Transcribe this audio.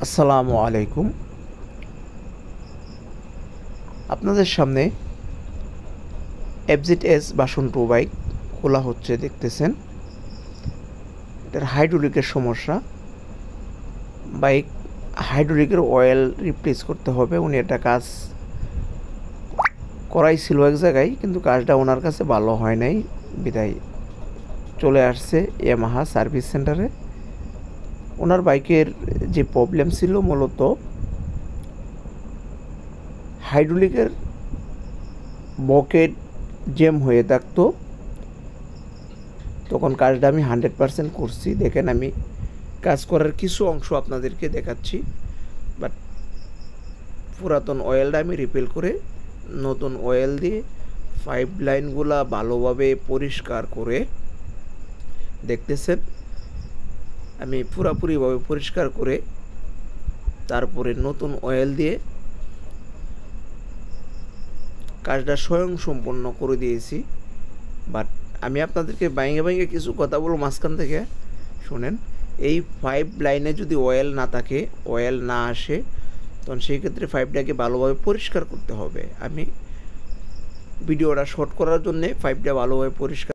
আসসালামু আলাইকুম। আপনাদের সামনে FZS ভার্সন 2 বাইক খোলা হচ্ছে, দেখতেছেন। এটার হাইড্রোলিকের সমস্যা। বাইক হাইড্রোলিকের অয়েল রিপ্লেস করতে হবে। উনি এটা কাজ করাইছিল এক জায়গায়, কিন্তু কাজটা ওনার কাছে ভালো হয় নাই, বিদায় চলে আসছে ইয়ামাহা সার্ভিস সেন্টারে। ওনার বাইকের যে প্রবলেম ছিল, মূলত হাইড্রোলিকের বকেট জ্যাম হয়ে থাকতো। তখন কাজটা আমি 100% করছি। দেখেন, আমি কাজ করার কিছু অংশ আপনাদেরকে দেখাচ্ছি। বাট পুরাতন অয়েলটা আমি রিপেল করে নতুন অয়েল দিয়ে পাইপ লাইনগুলা ভালোভাবে পরিষ্কার করে, দেখতেছেন, আমি পুরাপুরিভাবে পরিষ্কার করে তারপরে নতুন অয়েল দিয়ে কাজটা স্বয়ংসম্পন্ন করে দিয়েছি। বাট আমি আপনাদেরকে বাইঙ্গে বাইঙ্গে কিছু কথা বলবো মাঝখান থেকে, শোনেন। এই পাইপ লাইনে যদি অয়েল না থাকে, অয়েল না আসে, তখন সেই ক্ষেত্রে পাইপটাকে ভালোভাবে পরিষ্কার করতে হবে। আমি ভিডিওটা শর্ট করার জন্যে পাইপটা ভালোভাবে পরিষ্কার